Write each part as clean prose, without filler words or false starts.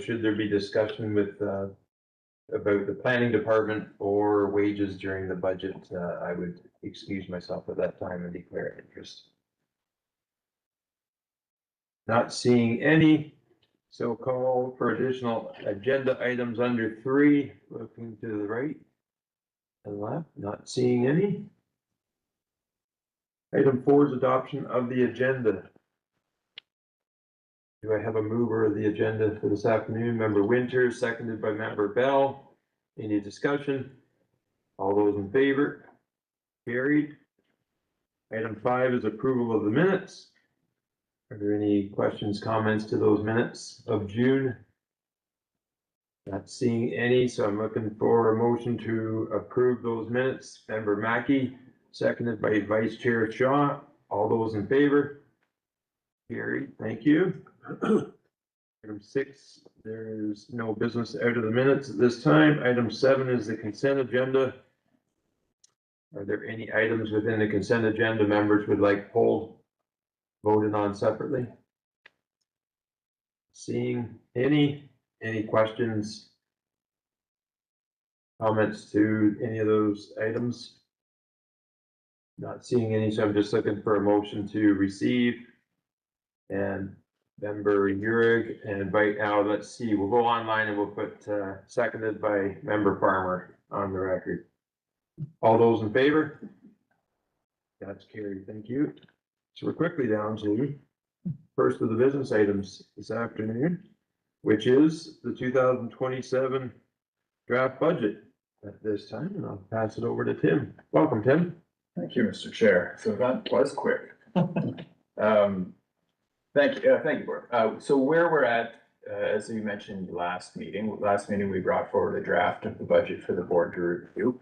should there be discussion with, about the planning department or wages during the budget, I would excuse myself at that time and declare interest. Not seeing any, so call for additional agenda items under 3, looking to the right and left, not seeing any. Item 4 is adoption of the agenda. Do I have a mover of the agenda for this afternoon? Member Winters, seconded by Member Bell. Any discussion? All those in favor? Carried. Item 5 is approval of the minutes. Are there any questions, comments to those minutes of June? Not seeing any, so I'm looking for a motion to approve those minutes. Member Mackey, seconded by Vice Chair Shaw. All those in favor? Carried. Thank you. Item 6, there's no business out of the minutes at this time. Item 7 is the consent agenda. Are there any items within the consent agenda members would like pulled, voted on separately? Seeing any questions, comments to any of those items? Not seeing any, so I'm just looking for a motion to receive. And Member Urig and invite Al. Let's see, we'll go online and we'll put seconded by Member Farmer on the record. All those in favor? That's carried. Thank you. So we're quickly down to first of the business items this afternoon, which is the 2027 draft budget at this time, and I'll pass it over to Tim. Welcome, Tim. Thank you, Mr. Chair. So that was quick. Thank you, Board. So where we're at, as we mentioned last meeting, we brought forward a draft of the budget for the board to review.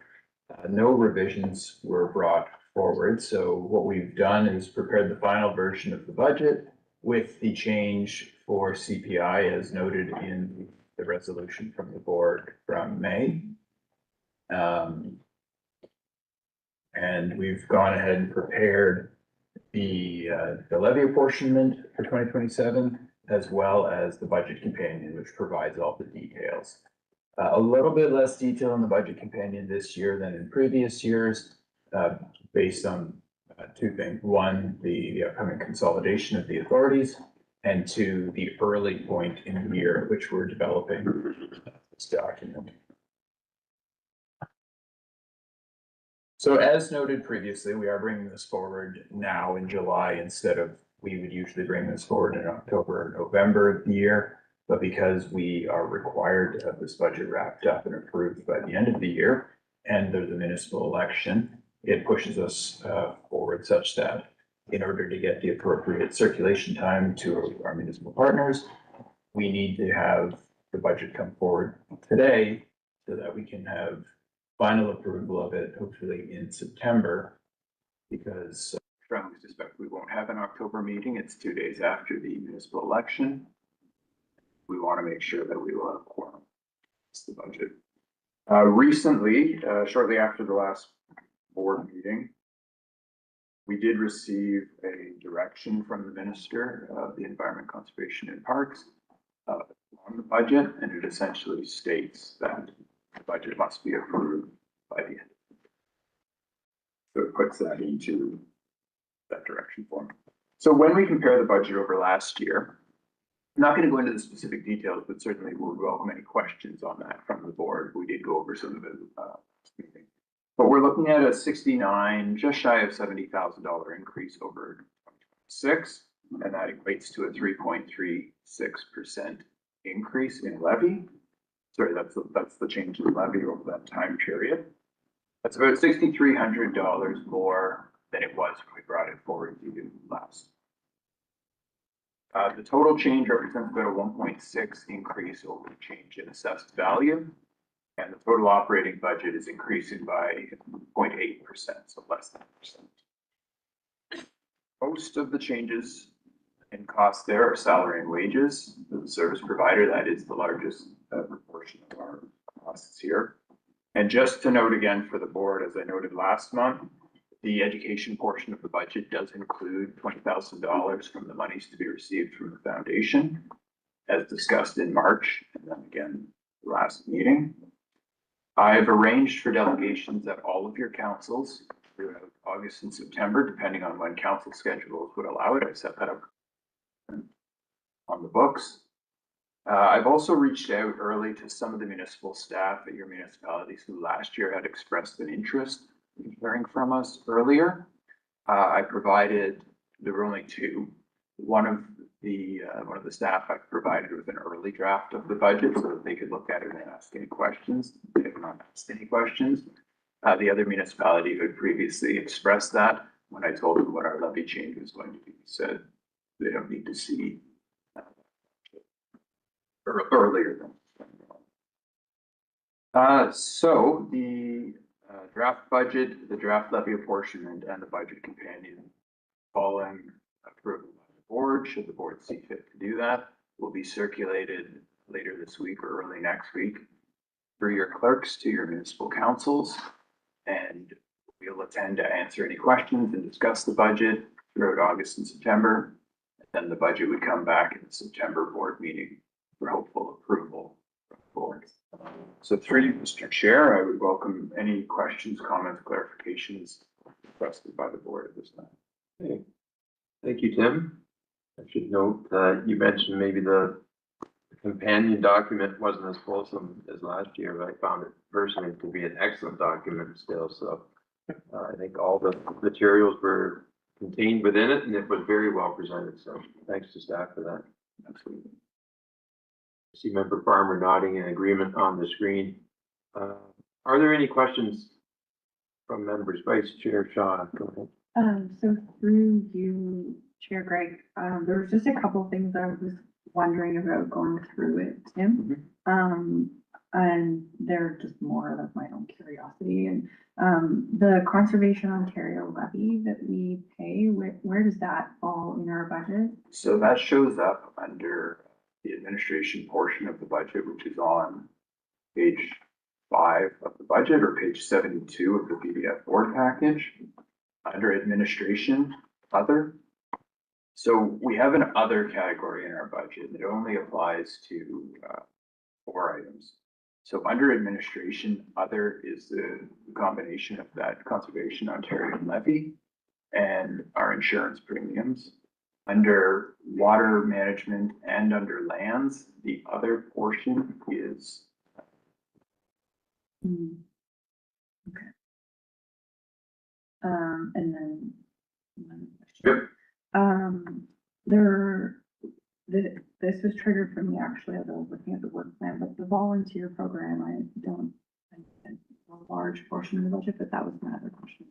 No revisions were brought forward. So what we've done is prepared the final version of the budget with the change for CPI as noted in the resolution from the board from May. And we've gone ahead and prepared the levy apportionment for 2027, as well as the budget companion, which provides all the details. A little bit less detail in the budget companion this year than in previous years, based on two things. One, the upcoming consolidation of the authorities, and two, the early point in the year at which we're developing this document. So as noted previously, we are bringing this forward now in July instead of we would usually bring this forward in October or November of the year. But because we are required to have this budget wrapped up and approved by the end of the year and there's a municipal election, it pushes us forward such that in order to get the appropriate circulation time to our municipal partners, we need to have the budget come forward today so that we can have final approval of it, hopefully in September, because I strongly suspect we won't have an October meeting. It's 2 days after the municipal election. We want to make sure that we will have quorum. It's the budget. Recently, shortly after the last board meeting, we did receive a direction from the Minister of the Environment, Conservation and Parks on the budget, and it essentially states that the budget must be approved by the end. So it puts that into that direction form. So when we compare the budget over last year, I'm not going to go into the specific details, but certainly we'll welcome any questions on that from the board. We did go over some of it last meeting. But we're looking at a 69, just shy of $70,000 increase over 2026, and that equates to a 3.36% increase in levy. Sorry, that's the change in levy over that time period. That's about $6,300 more than it was when we brought it forward to you last. The total change represents about a 1.6 increase over the change in assessed value, and the total operating budget is increasing by 0.8%, so less than 1%. Most of the changes in costs there are salary and wages. The service provider, that is the largest proportion of our costs here. And just to note again for the board, as I noted last month, the education portion of the budget does include $20,000 from the monies to be received from the foundation. as discussed in March and then again last meeting. I've arranged for delegations at all of your councils throughout August and September, depending on when council schedules would allow it. I set that up on the books. I've also reached out early to some of the municipal staff at your municipalities who last year had expressed an interest in hearing from us earlier. I provided, there were only two. One of the staff I provided with an early draft of the budget so that they could look at it and ask any questions. They have not asked any questions. The other municipality who had previously expressed that, when I told them what our levy change was going to be, said they don't need to see earlier than. So the draft budget, the draft levy apportionment, and the budget companion following approval by the board, should the board see fit to do that, will be circulated later this week or early next week through your clerks to your municipal councils. And we'll attend to answer any questions and discuss the budget throughout August and September. And then the budget would come back in the September board meeting for hopeful approval from the board. So through you, Mr. Chair, I would welcome any questions, comments, clarifications requested by the board at this time. Okay. Thank you, Tim. I should note that you mentioned maybe the companion document wasn't as fulsome as last year, but I found it personally to be an excellent document still. So I think all the materials were contained within it and it was very well presented. So thanks to staff for that. Absolutely. I see Member Farmer nodding in agreement on the screen. Are there any questions from members? Vice Chair Shaw, go ahead. So through you, Chair Greg, there was just a couple of things I was wondering about going through it, Tim. And they're just more of my own curiosity. And the Conservation Ontario levy that we pay, where does that fall in our budget? So that shows up under the administration portion of the budget, which is on page 5 of the budget or page 72 of the PDF board package under administration, other. So we have an other category in our budget that only applies to 4 items. So under administration, other is the combination of that Conservation Ontario levy and our insurance premiums. Under water management and under lands, the other portion is. Okay. And then. Yep. This was triggered for me actually as I was looking at the work plan, but the volunteer program, I a large portion of the budget, but that was my other question.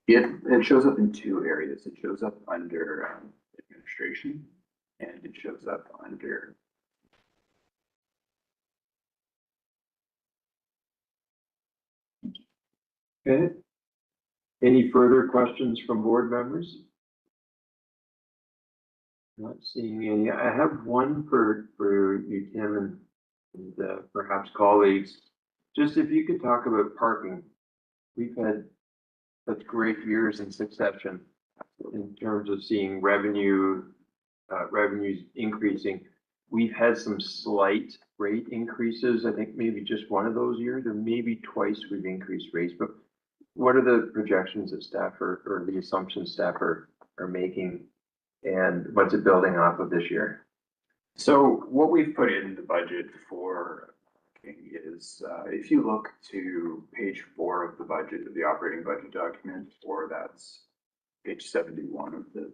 It shows up in 2 areas. It shows up under administration and it shows up under. Okay. Any further questions from board members? Not seeing any. I have one for you, Tim, and perhaps colleagues. Just if you could talk about parking. We've had such great years in succession in terms of seeing revenues increasing. We've had some slight rate increases. I think maybe just one of those years, or maybe twice we've increased rates. But what are the projections that staff or the assumptions staff are making, and what's it building off of this year? So what we've put in the budget for is, if you look to page 4 of the budget, of the operating budget document, or that's page 71 of the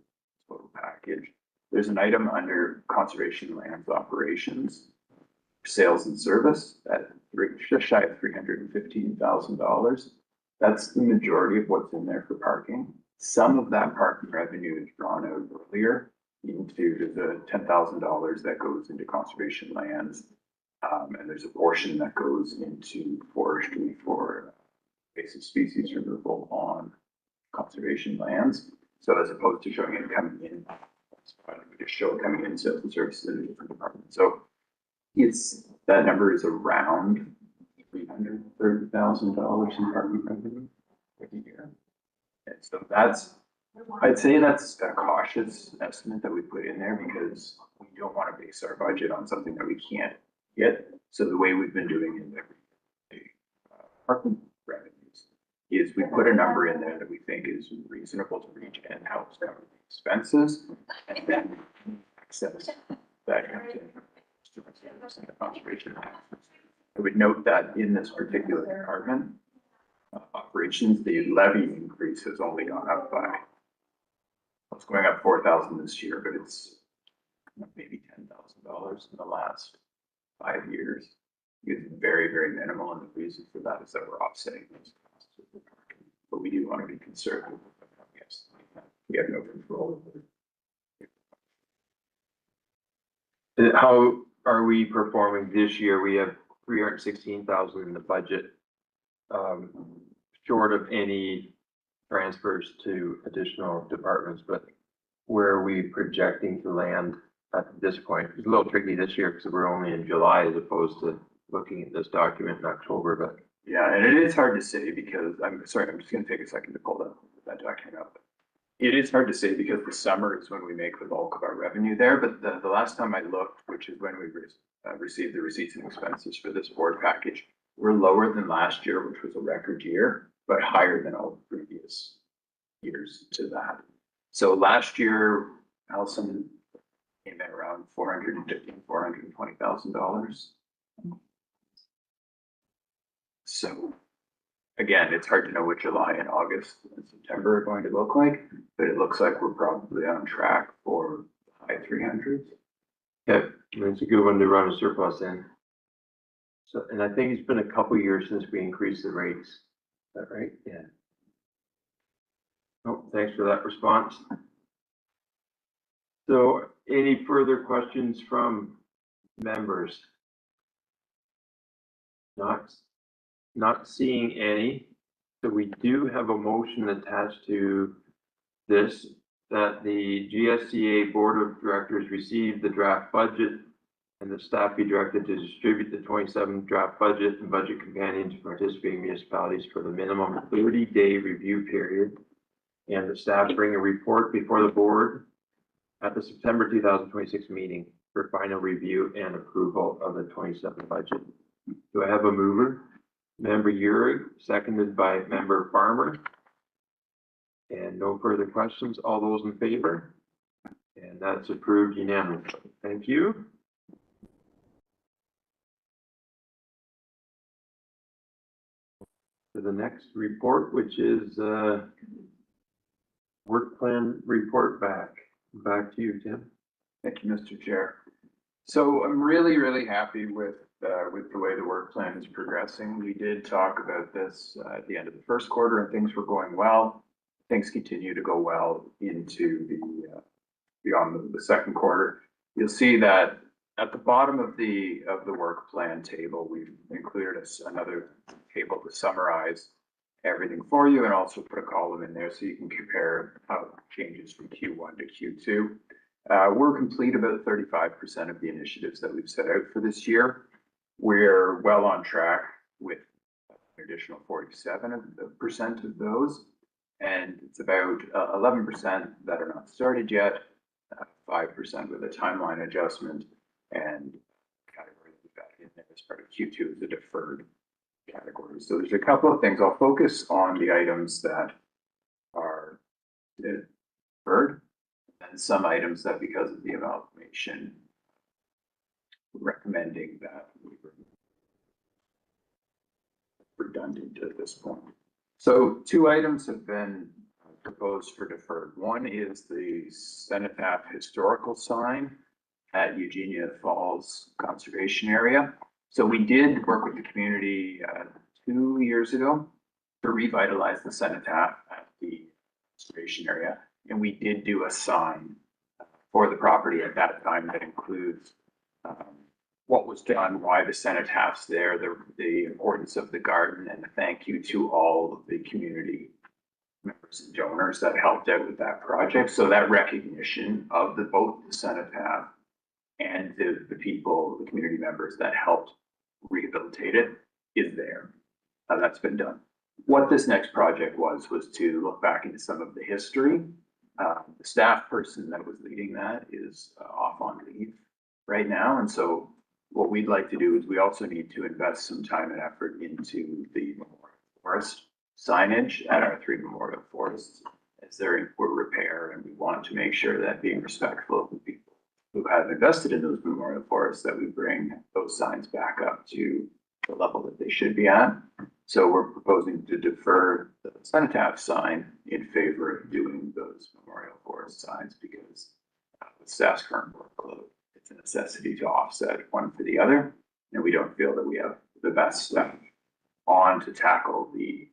total package, there's an item under conservation lands operations, sales and service at just shy of $315,000. That's the majority of what's in there for parking. Some of that parking revenue is drawn out earlier into the $10,000 that goes into conservation lands. And there's a portion that goes into forestry for invasive species removal on conservation lands. So as opposed to showing it coming in, we just show it coming in sales and services in a different department. So that number is around $330,000 in parking revenue every year. And so that's I'd say that's a cautious estimate that we put in there because we don't want to base our budget on something that we can't get. So the way we've been doing it every parking revenues is we put a number in there that we think is reasonable to reach and helps cover the expenses, and then excess that comes in from the conservation taxes. I would note that in this particular department, operations, the levy increase has only gone up by, it's going up 4,000 this year, but it's maybe $10,000 in the last 5 years. It's very, very minimal, and the reason for that is that we're offsetting those costs with the parking. But we do want to be conservative. Yes, we have no control over it. How are we performing this year? We have 316,000 in the budget. Short of any transfers to additional departments, but where are we projecting to land at this point? It's a little tricky this year because we're only in July as opposed to looking at this document in October, but. Yeah, and it is hard to say because, I'm sorry, I'm just gonna take a second to pull that document up. It is hard to say because the summer is when we make the bulk of our revenue there, but the last time I looked, which is when we received the receipts and expenses for this board package, we're lower than last year, which was a record year, but higher than all the previous years to that. So last year, Allison came in around $420,000. So again, it's hard to know what July and August and September are going to look like, but it looks like we're probably on track for high 300s. Yeah, it's a good one to run a surplus in. So, and I think it's been a couple years since we increased the rates. Is that right? Yeah. Oh, thanks for that response. So any further questions from members? Not seeing any. So we do have a motion attached to this, that the GSCA Board of Directors receive the draft budget and the staff be directed to distribute the 27 draft budget and budget companion to participating municipalities for the minimum 30-day review period. And the staff bring a report before the board at the September 2026 meeting for final review and approval of the 27 budget. Do I have a mover? Member Urick, seconded by Member Farmer. And no further questions. All those in favor? And that's approved unanimously. Thank you. To the next report, which is work plan report back. Back to you, Tim. Thank you, Mr. Chair. So I'm really, really happy with the way the work plan is progressing. We did talk about this at the end of the first quarter, and things were going well. Things continue to go well into the beyond the second quarter. You'll see that at the bottom of the work plan table, we've included another table to summarize everything for you, and also put a column in there so you can compare how it changes from Q1 to Q2. We're complete about 35% of the initiatives that we've set out for this year. We're well on track with an additional 47% of those, and it's about 11% that are not started yet, 5% with a timeline adjustment, and category we've got in there as part of Q2 is a deferred category. So there's a couple of things. I'll focus on the items that are deferred, and some items that, because of the amalgamation, we're recommending that we were redundant at this point. So 2 items have been proposed for deferred. One is the Cenotaph historical sign at Eugenia Falls Conservation Area. So we did work with the community 2 years ago to revitalize the cenotaph at the conservation area. And we did do a sign for the property at that time that includes what was done, why the cenotaph's there, the importance of the garden, and a thank you to all of the community members and donors that helped out with that project. So that recognition of both the cenotaph and the people, the community members that helped rehabilitate it is there. That's been done. what this next project was to look back into some of the history. The staff person that was leading that is off on leave right now. And so what we'd like to do is we also need to invest some time and effort into the memorial forest signage at our 3 memorial forests as they're in for repair. And we want to make sure that, being respectful of the people who have invested in those memorial forests, that we bring those signs back up to the level that they should be at. So we're proposing to defer the cenotaph sign in favor of doing those memorial forest signs, because with staff's current workload, it's a necessity to offset one for the other. And we don't feel that we have the best staff on to tackle the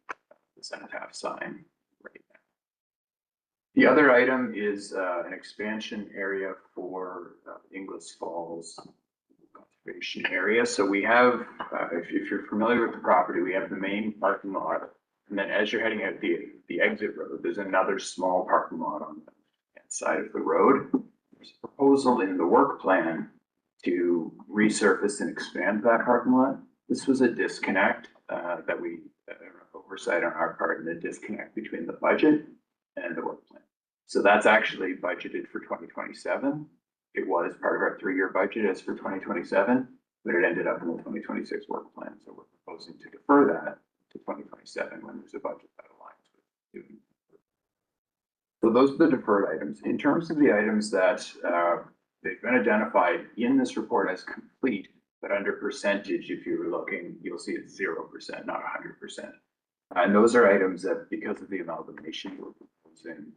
cenotaph sign right now. The other item is an expansion area for Inglis Falls conservation area. So we have, if you're familiar with the property, we have the main parking lot. And then as you're heading out the exit road, there's another small parking lot on the side of the road. There's a proposal in the work plan to resurface and expand that parking lot. This was a disconnect that we, oversight on our part, and the disconnect between the budget and the work plan. So that's actually budgeted for 2027. It was part of our 3-year budget as for 2027, but it ended up in the 2026 work plan. So we're proposing to defer that to 2027 when there's a budget that aligns with doing. So those are the deferred items. In terms of the items that they've been identified in this report as complete, but under percentage, if you were looking, you'll see it's 0%, not 100%. And those are items that, because of the amalgamation, we're proposing,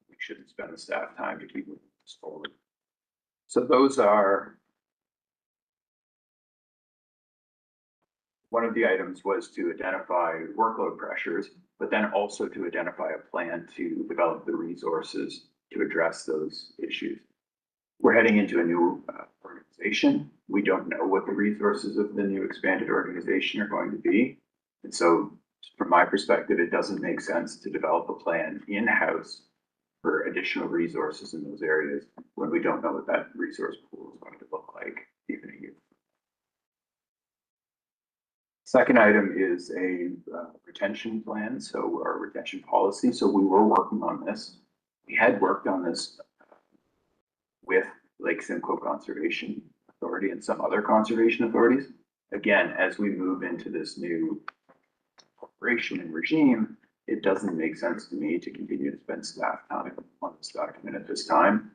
we shouldn't spend the staff time to keep moving this forward. So those are, one of the items was to identify workload pressures, but then also to identify a plan to develop the resources to address those issues. We're heading into a new organization. We don't know what the resources of the new expanded organization are going to be. And so from my perspective, it doesn't make sense to develop a plan in-house for additional resources in those areas when we don't know what that resource pool is going to look like even a year. Second item is a retention plan, so our retention policy. So we were working on this. We had worked on this with Lake Simcoe Conservation Authority and some other conservation authorities. Again, as we move into this new corporation and regime, it doesn't make sense to me to continue to spend staff time on this document at this time,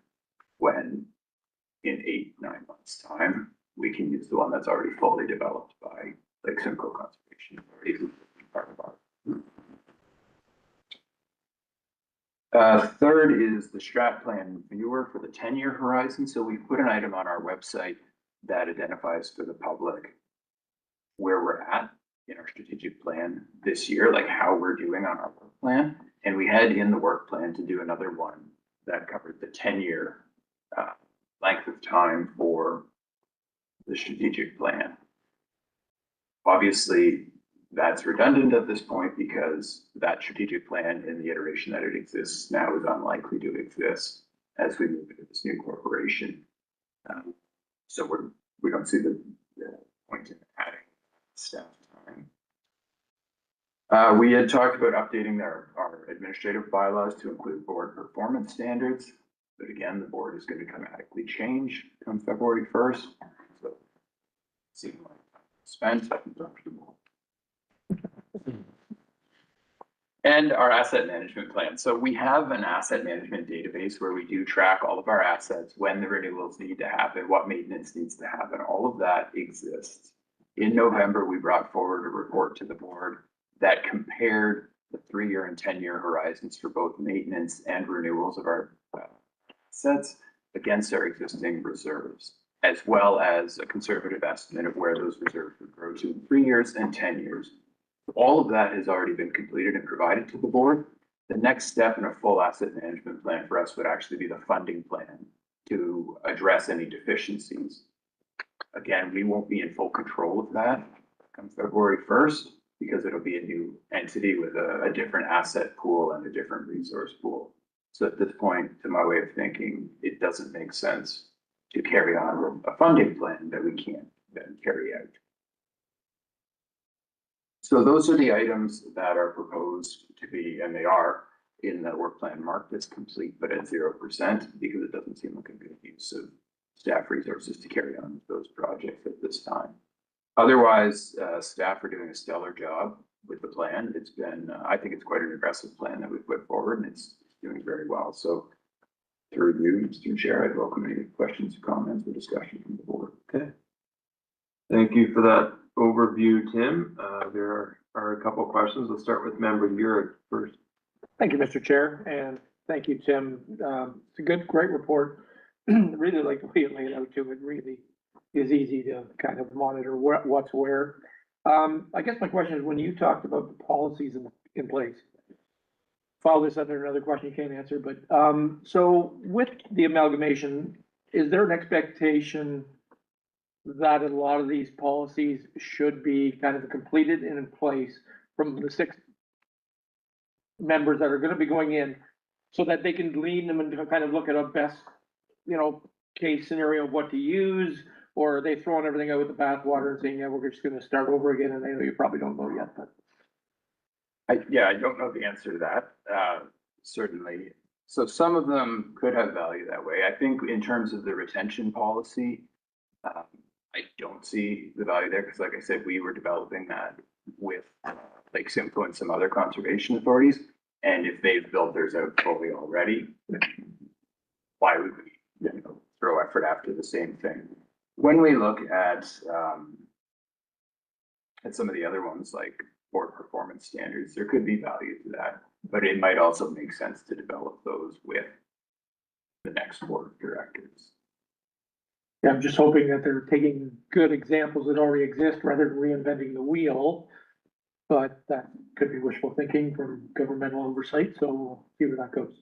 when in 8-9 months' time, we can use the one that's already fully developed by Lake Simcoe Conservation Authority, who's part of our. Third is the strat plan viewer for the 10-year horizon. So we put an item on our website that identifies for the public where we're at in our strategic plan this year, like how we're doing on our work plan. And we had in the work plan to do another one that covered the 10-year length of time for the strategic plan. Obviously, that's redundant at this point because that strategic plan in the iteration that it exists now is unlikely to exist as we move into this new corporation. So we don't see the point in adding staff time. We had talked about updating our administrative bylaws to include board performance standards, but again, the board is going to dramatically change come February 1st. So seeing like spent, I'm comfortable. And our asset management plan. So we have an asset management database where we do track all of our assets, when the renewals need to happen, what maintenance needs to happen, all of that exists. In November, we brought forward a report to the board that compared the 3-year and 10-year horizons for both maintenance and renewals of our assets against our existing reserves, as well as a conservative estimate of where those reserves would grow to in 3 years and 10 years. All of that has already been completed and provided to the board. The next step in a full asset management plan for us would actually be the funding plan to address any deficiencies. Again, we won't be in full control of that come February 1st because it'll be a new entity with a different asset pool and a different resource pool. So at this point, to my way of thinking, it doesn't make sense to carry on a funding plan that we can't then carry out. So those are the items that are proposed to be, and they are in the work plan marked as complete, but at 0%, because it doesn't seem like a good use of staff resources to carry on with those projects at this time. Otherwise, staff are doing a stellar job with the plan. It's been, I think it's quite an aggressive plan that we've put forward, and it's doing very well. So through you, Mr. Chair, I'd welcome any questions, comments, or discussion from the board. Okay. Thank you for that overview, Tim. There are a couple of questions. Let's start with member Urick first. Thank you, Mr. Chair, and thank you, Tim. It's a great report. Really like the way you laid it out too. It really is easy to kind of monitor what's where. I guess my question is, when you talked about the policies in place, follow this under another question you can't answer, but so with the amalgamation, is there an expectation that a lot of these policies should be kind of completed and in place from the 6 members that are going to be going in, so that they can lean them and kind of look at a best, case scenario of what to use? Or are they throwing everything out with the bathwater and saying, yeah, we're just going to start over again? And I know you probably don't know yet, but. I don't know the answer to that, certainly. So some of them could have value that way. I think in terms of the retention policy, I don't see the value there, because like I said, we were developing that with Lake Simcoe and some other conservation authorities. And if they've built theirs out fully already, why would we throw effort after the same thing? When we look at some of the other ones like board performance standards, there could be value to that, but it might also make sense to develop those with the next board of directors. Yeah, I'm just hoping that they're taking good examples that already exist rather than reinventing the wheel. But that could be wishful thinking from governmental oversight, so we'll see where that goes.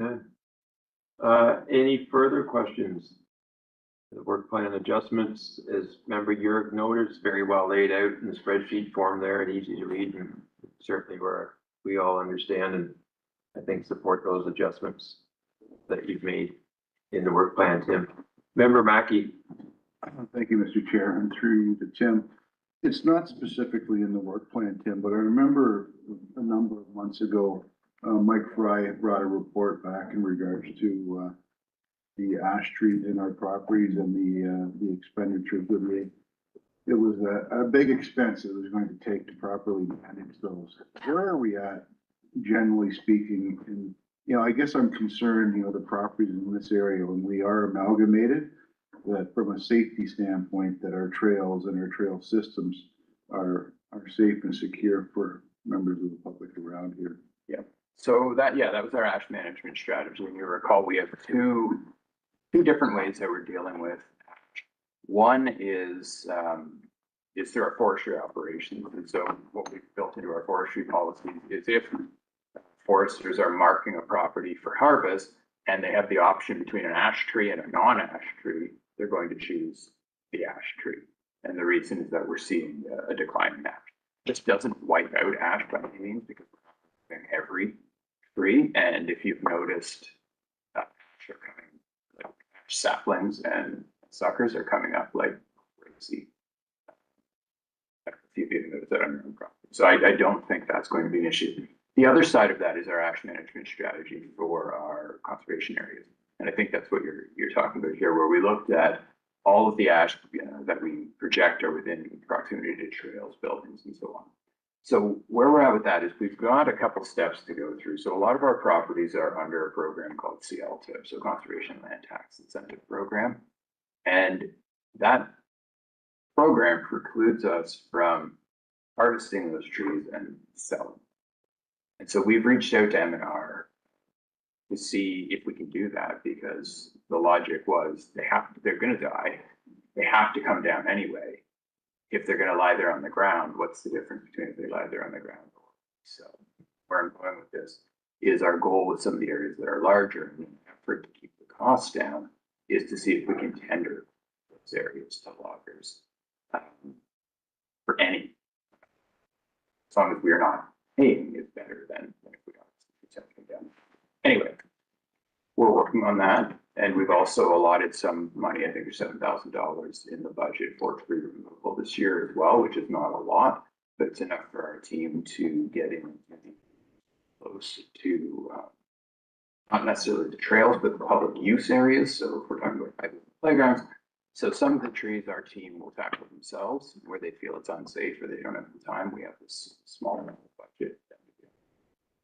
Okay. Any further questions? The work plan adjustments, as member Urick noted, is very well laid out in the spreadsheet form there and easy to read, and certainly where we all understand and I think support those adjustments that you've made in the work plan, Tim. Member Mackey. Thank you, Mr. Chair, and through you to Tim. It's not specifically in the work plan, Tim, but I remember a number of months ago, Mike Fry brought a report back in regards to the ash trees in our properties and the expenditures that made. It was a big expense it was going to take to properly manage those. Where are we at, generally speaking? And I guess I'm concerned, the properties in this area, when we are amalgamated, that from a safety standpoint, that our trails and our trail systems are safe and secure for members of the public around here. Yeah. So that was our ash management strategy. And you recall, we have two different ways that we're dealing with ash. One is through our forestry operations. And so what we've built into our forestry policies is if foresters are marking a property for harvest and they have the option between an ash tree and a non-ash tree, they're going to choose the ash tree. And the reason is that we're seeing a decline in ash. This doesn't wipe out ash by any means, because we're not every tree. And if you've noticed, ash are coming, like ash saplings and suckers are coming up like crazy. If you've even noticed that on your own property. So I don't think that's going to be an issue. The other side of that is our ash management strategy for our conservation areas. And I think that's what you're talking about here, where we looked at all of the ash that we project are within proximity to trails, buildings, and so on. So where we're at with that is we've got a couple steps to go through. So a lot of our properties are under a program called CLTIP, so Conservation Land Tax Incentive Program. And that program precludes us from harvesting those trees and selling. And so we've reached out to M&R to see if we can do that, because the logic was they're going to die. They have to come down anyway. If they're going to lie there on the ground, what's the difference between if they lie there on the ground or so? Where I'm going with this is our goal with some of the areas that are larger in an effort to keep the costs down is to see if we can tender those areas to loggers for any. As long as we are not paying is better than if we don't. Anyway, we're working on that. And we've also allotted some money, I think there's $7,000 in the budget for tree removal this year as well, which is not a lot, but it's enough for our team to get in close to, not necessarily the trails, but the public use areas. So if we're talking about private playgrounds, so some of the trees our team will tackle themselves where they feel it's unsafe or they don't have the time. We have this small amount of budget that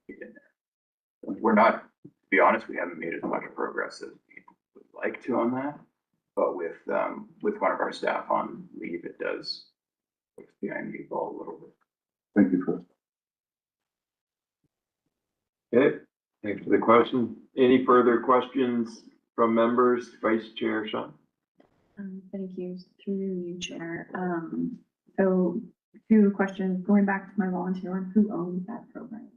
we get in there. We're not, to be honest, we haven't made as much progress as we would like to on that. But with one of our staff on leave, it does push behind the ball a little bit. Thank you, Chris. Okay, thanks for the question. Any further questions from members? Vice Chair Sean? Thank you, through you, Chair. So 2 questions, going back to my volunteer one, who owns that program?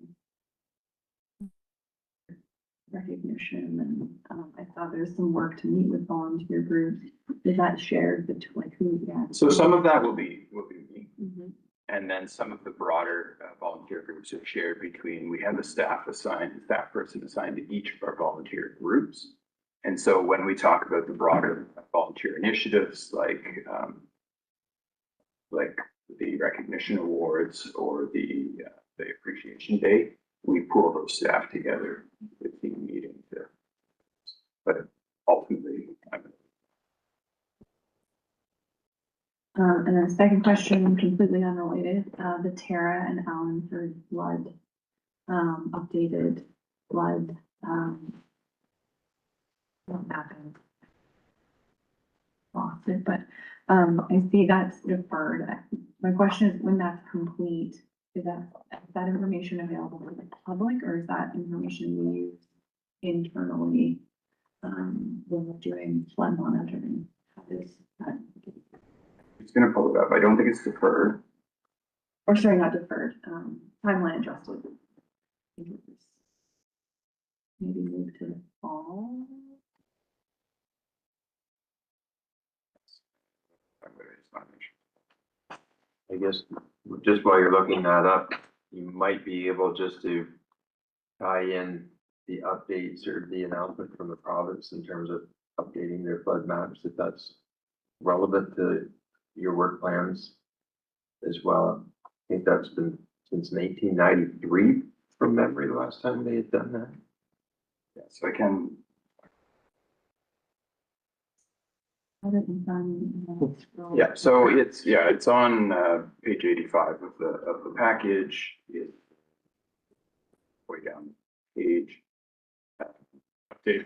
Recognition, and I saw there's some work to meet with volunteer groups. Is that shared between, like, who? Yeah. So some of that will be me. Mhm. And then some of the broader volunteer groups are shared between, we have a staff person assigned to each of our volunteer groups. And so when we talk about the broader volunteer initiatives, like the recognition awards or the appreciation day, we pool those staff together with the meeting there. But ultimately, And then the second question, completely unrelated, the Tara and Allenford flood, updated flood, what happened? Lost it, but, I see that's deferred. My question is, when that's complete, is that information available to the public, or is that information we use internally, when we're doing flood monitoring? How does that? it's gonna pull it up. I don't think it's deferred. Or sorry, not deferred, timeline adjusted. I think it was maybe moved to the fall. I guess just while you're looking that up, you might be able just to tie in the updates or the announcement from the province in terms of updating their flood maps, if that's relevant to your work plans as well. I think that's been since 1993 from memory, the last time they had done that. Yeah, so I can, Other than done, scroll. yeah, so it's on page 85 of the package. It's way down the page. Updated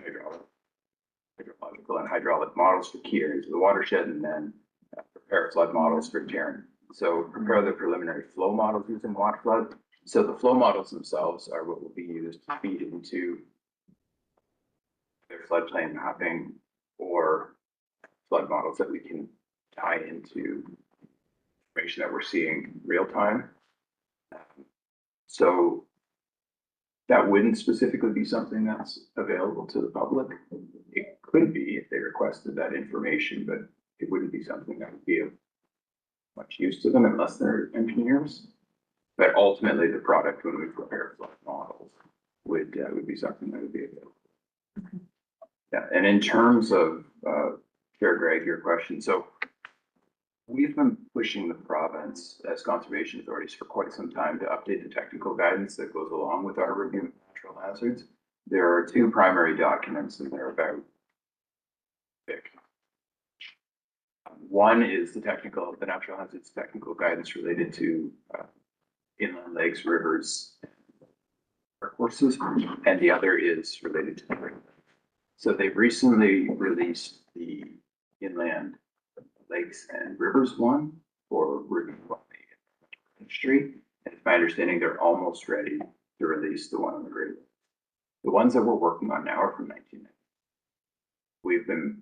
hydrological and hydraulic models for key areas of the watershed, and then prepare flood models for Tarrant. So prepare the preliminary flow models using water flood. So the flow models themselves are what will be used to feed into their floodplain mapping or flood models that we can tie into information that we're seeing real time. So that wouldn't specifically be something that's available to the public. It could be if they requested that information, but it wouldn't be something that would be of much use to them unless they're engineers. But ultimately, the product, when we prepare flood models, would be something that would be available. Yeah, and in terms of Chair Greg, your question, so we've been pushing the province as conservation authorities for quite some time to update the technical guidance that goes along with our review of natural hazards. There are 2 primary documents, and they're about thick. One is the natural hazards technical guidance related to inland lakes, rivers, courses, and the other is related to the. So they've recently released the inland lakes and rivers one for review by the industry. And it's my understanding they're almost ready to release the one on the Great Lakes. The ones that we're working on now are from 1990. We've been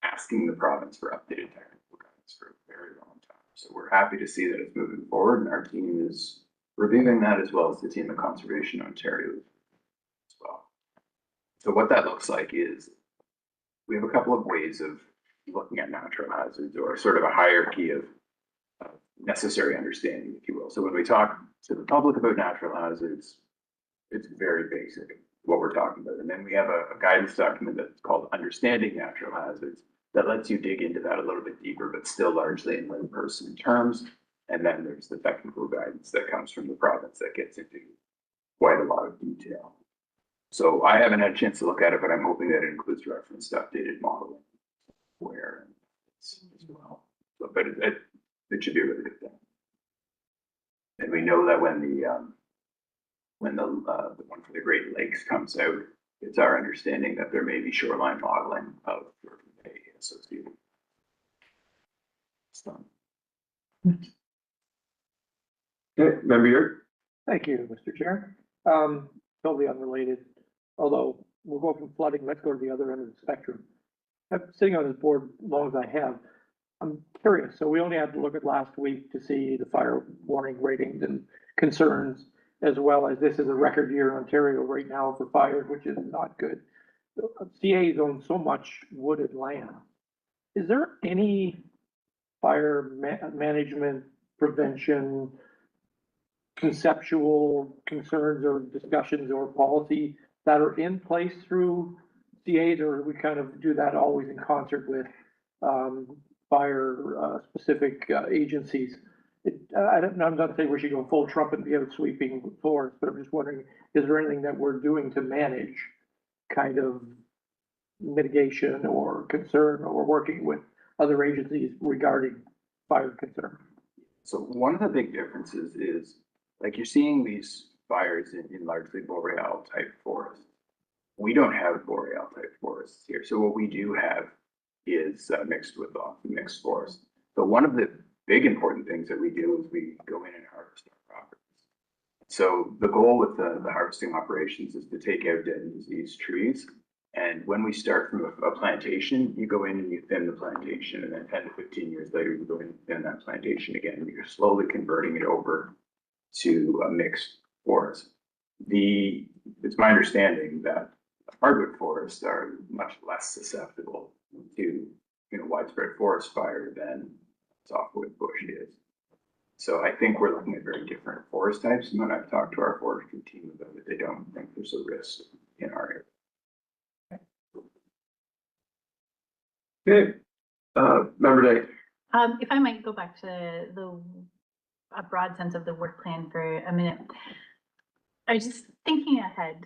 asking the province for updated technical guidance for a very long time. So we're happy to see that it's moving forward, and our team is reviewing that as well as the team of Conservation Ontario as well. So what that looks like is we have a couple of ways of looking at natural hazards, or sort of a hierarchy of necessary understanding, if you will. So when we talk to the public about natural hazards, it's very basic. what we're talking about. And then we have a guidance document that's called Understanding Natural Hazards that lets you dig into that a little bit deeper, but still largely in layperson terms. And then there's the technical guidance that comes from the province that gets into quite a lot of detail. So I haven't had a chance to look at it, but I'm hoping that it includes reference to updated modeling where it's as well. So, but it should be a really good thing. And we know that when the one for the Great Lakes comes out, it's our understanding that there may be shoreline modeling of Bay associated. So. Okay, member York? Thank you, Mr. Chair. Totally unrelated, although we'll go from flooding, let's go to the other end of the spectrum. I'm sitting on this board as long as I have. I'm curious, so we only had to look at last week to see the fire warning ratings and concerns, as well as this is a record year in Ontario right now for fires, which is not good. CA's own so much wooded land. Is there any fire management, prevention, conceptual concerns or discussions or policy that are in place through CAs, or we kind of do that always in concert with fire specific agencies? I'm not saying we should go full Trump and be out sweeping floors, but I'm just wondering, is there anything that we're doing to manage kind of mitigation or concern, or working with other agencies regarding fire concern? So one of the big differences is, like, you're seeing these fires in largely boreal type forests. We don't have boreal type forests here. So what we do have is mixed forests. So one of the big important things that we do is we go in and harvest our properties. So the goal with the harvesting operations is to take out dead and diseased trees. And when we start from a plantation, you go in and you thin the plantation, and then 10 to 15 years later, you go in and thin that plantation again, and you're slowly converting it over to a mixed forest. It's my understanding that hardwood forests are much less susceptible to widespread forest fire than softwood bush is. So I think we're looking at very different forest types. And when I've talked to our forestry team about it, they don't think there's a risk in our area. Okay, member Day. If I might go back to a broad sense of the work plan for a minute. I was just thinking ahead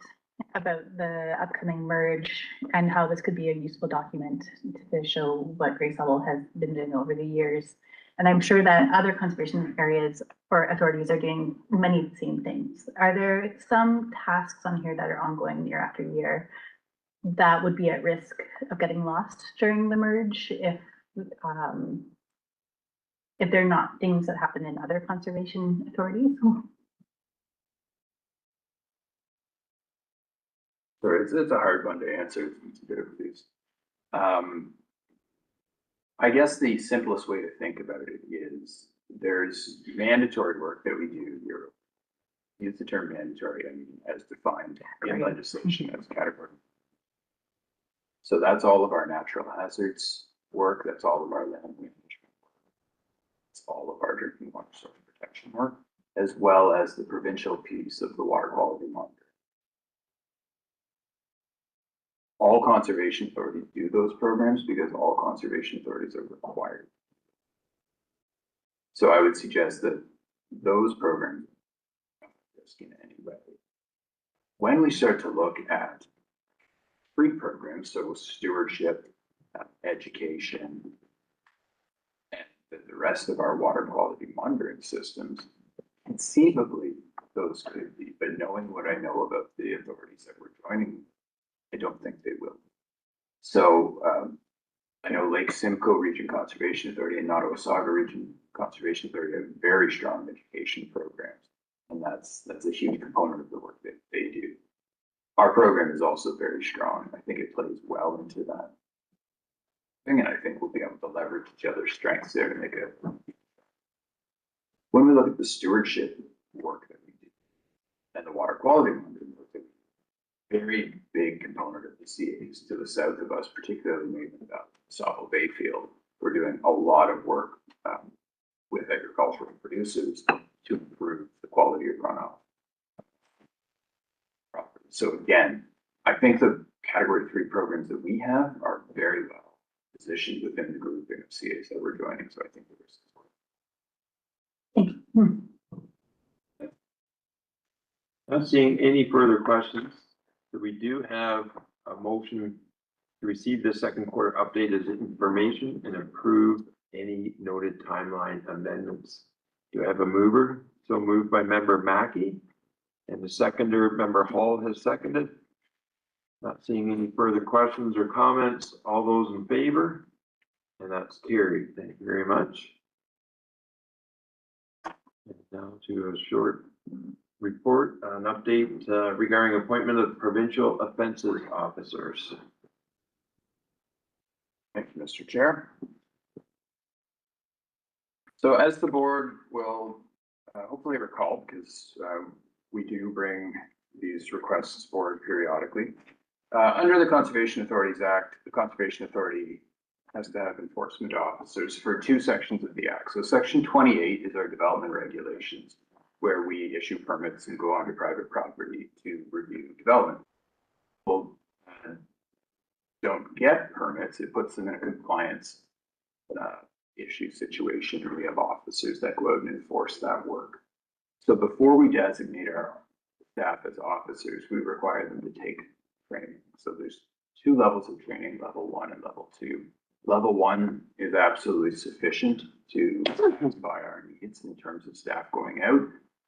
about the upcoming merge and how this could be a useful document to show what Great Sauble has been doing over the years. And I'm sure that other conservation areas or authorities are doing many of the same things. Are there some tasks on here that are ongoing year after year that would be at risk of getting lost during the merge if they're not things that happen in other conservation authorities? So it's a hard one to answer. It's a bit of I guess the simplest way to think about it is there's mandatory work that we do here. Use the term mandatory, I mean, as defined in legislation as category. So that's all of our natural hazards work. That's all of our land management work. It's all of our drinking water source protection work, as well as the provincial piece of the water quality monitoring. All conservation authorities do those programs because all conservation authorities are required. So I would suggest that those programs are not risk in any way. When we start to look at free programs, so stewardship, education, and the rest of our water quality monitoring systems, conceivably those could be, but knowing what I know about the authorities that we're joining, I don't think they will. So I know Lake Simcoe Region Conservation Authority and Nottawasaga Region Conservation Authority have very strong education programs, and that's a huge component of the work that they do. Our program is also very strong. I think it plays well into that thing, and I think we'll be able to leverage each other's strengths there to make it. When we look at the stewardship work that we do and the water quality monitoring work that we do, very big component of the CAs to the south of us, particularly maybe about Sauble Bayfield. We're doing a lot of work with agricultural producers to improve the quality of runoff. So again, I think the category 3 programs that we have are very well positioned within the grouping of CAs that we're joining, so I think the risk is worth it. Not seeing any further questions. So we do have a motion to receive the second quarter update as information and approve any noted timeline amendments. Do I have a mover? So moved by member Mackey, and the seconder, member Hall, has seconded. Not seeing any further questions or comments. All those in favor? And that's carried. Thank you very much. And now to a short report, an update regarding appointment of provincial offenses officers. Thank you, Mr. Chair. So as the board will hopefully recall, because we do bring these requests forward periodically, under the Conservation Authorities Act, the Conservation Authority has to have enforcement officers for 2 sections of the Act. So Section 28 is our development regulations, where we issue permits and go onto private property to review development. People don't get permits, it puts them in a compliance issue situation, and we have officers that go out and enforce that work. So before we designate our staff as officers, we require them to take training. So there's 2 levels of training, level 1 and level 2. Level 1 is absolutely sufficient to satisfy our needs in terms of staff going out.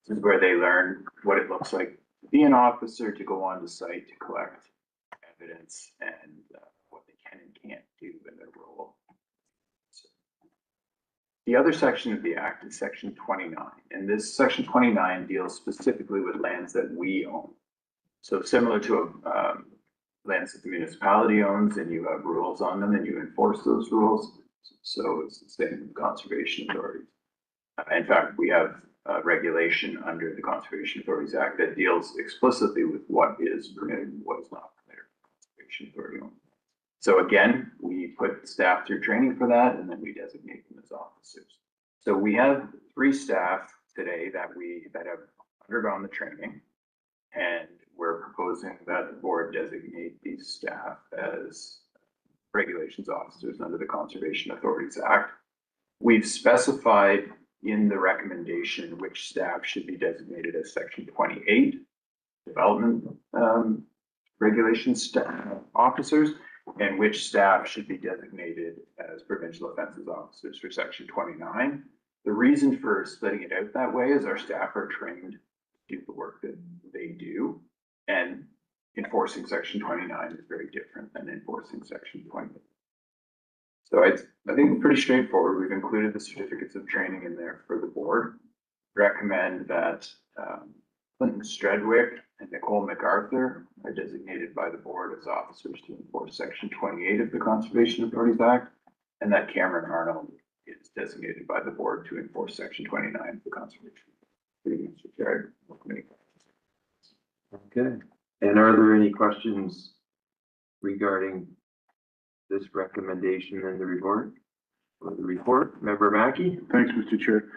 This is where they learn what it looks like to be an officer, to go on to site, to collect evidence, and what they can and can't do in their role. The other section of the Act is Section 29, and this Section 29 deals specifically with lands that we own. So similar to lands that the municipality owns, and you have rules on them and you enforce those rules. So it's the same with conservation authorities. In fact, we have regulation under the Conservation Authorities Act that deals explicitly with what is permitted and what is not permitted. Conservation Authority owned. So again, we put staff through training for that, and then we designate them as officers. So we have 3 staff today that have undergone the training, and we're proposing that the board designate these staff as regulations officers under the Conservation Authorities Act. We've specified in the recommendation which staff should be designated as Section 28 development regulations staff officers, and which staff should be designated as provincial offenses officers for Section 29. The reason for splitting it out that way is our staff are trained to do the work that they do, and enforcing Section 29 is very different than enforcing Section 20. So I think it's pretty straightforward. We've included the certificates of training in there for the board. Recommend that Clinton Stredwick and Nicole MacArthur are designated by the board as officers to enforce Section 28 of the Conservation Authorities Act, and that Cameron Arnold is designated by the board to enforce Section 29 of the Conservation. Mr. Chair. Okay. And are there any questions regarding this recommendation in the report? Or the report, member Mackey? Thanks, Mr. Chair.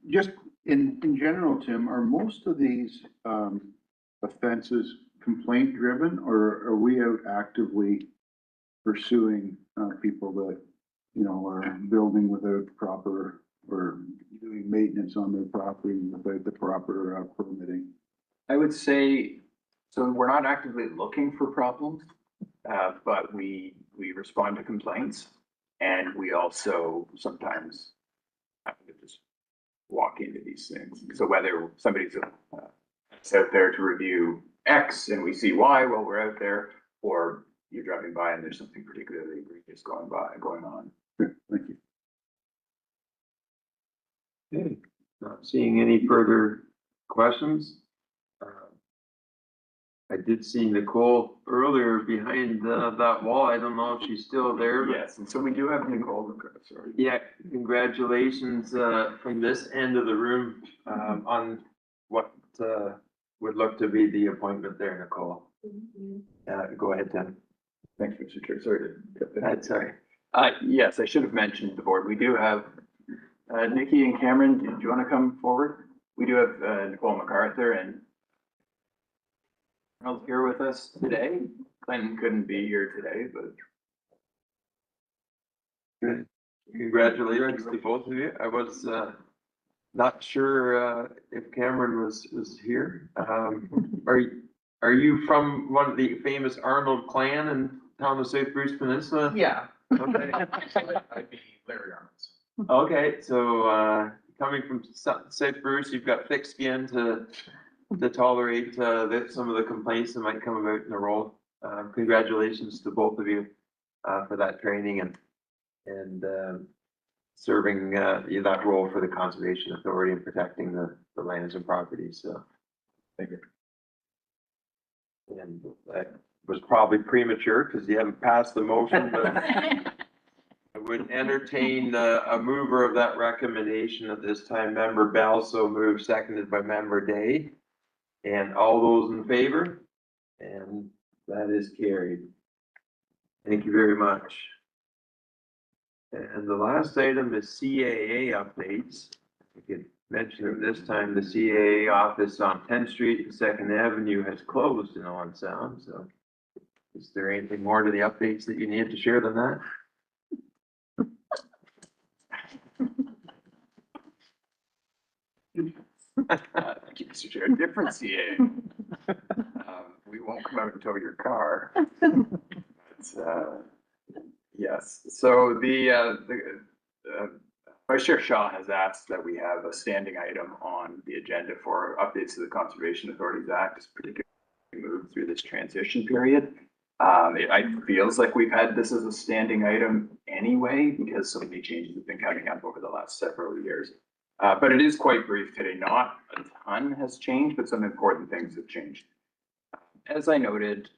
Just in general, Tim, are most of these offenses complaint driven, or are we out actively pursuing people that, you know, are building without proper, or doing maintenance on their property without the proper permitting? I would say, so we're not actively looking for problems, but we respond to complaints, and we also sometimes have to just walk into these things. So whether somebody's out there to review X and we see Y while we're out there, or you're driving by and there's something particularly egregious going on. Good, thank you. Okay, not seeing any further questions. I did see Nicole earlier behind that wall. I don't know if she's still there. But Yes, and so we do have Nicole. Sorry. yeah, congratulations from this end of the room on what would look to be the appointment there, Nicole. Go ahead, Tim. Thanks, Mr. Chair. Sorry to cut that. That's sorry. Yes, I should have mentioned the board. We do have Nikki and Cameron. Do you want to come forward? We do have Nicole MacArthur and Arnold's here with us today. Clinton couldn't be here today, but Congratulations to both of you. I was, not sure, if Cameron was here. Are you from one of the famous Arnold clan in town of South Bruce Peninsula? yeah. Okay. I'd be Larry Arnold's. Okay, so, coming from South Bruce, you've got thick skin to tolerate, some of the complaints that might come about in the role. Congratulations to both of you, for that training and serving, that role for the Conservation Authority and protecting the lands and properties, so. Thank you. And that was probably premature because you haven't passed the motion, but I would entertain a mover of that recommendation at this time, Member Bell, so moved, seconded by Member Day. And all those in favor? And that is carried. Thank you very much. And the last item is CAA updates. I could mention it this time, the CAA office on 10th Street and 2nd Avenue has closed in Owen Sound, so. Is there anything more to the updates that you need to share than that? Thank you, Mr. Chair. Different CA. We won't come out and tow your car. But, yes, so Vice Chair Shaw has asked that we have a standing item on the agenda for updates to the Conservation Authorities Act, particularly moved through this transition period. It feels like we've had this as a standing item anyway, because so many changes have been coming up over the last several years. But it is quite brief today. Not a ton has changed, but some important things have changed. As I noted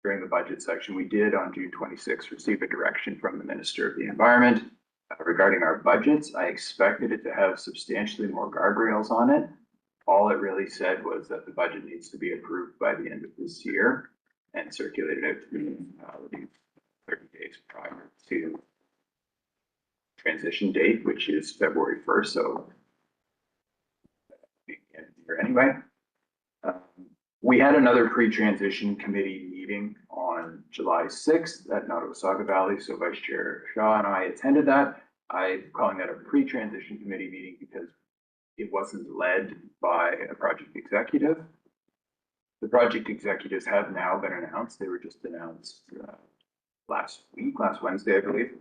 during the budget section, we did on June 26th receive a direction from the Minister of the Environment regarding our budgets. I expected it to have substantially more guardrails on it. All it really said was that the budget needs to be approved by the end of this year and circulated out to the municipalities 30 days prior to transition date, which is February 1st, so here anyway. We had another pre-transition committee meeting on July 6th at Nottawasaga Valley, so Vice Chair Shaw and I attended that. I'm calling that a pre-transition committee meeting because it wasn't led by a project executive. The project executives have now been announced. They were just announced last Wednesday, I believe.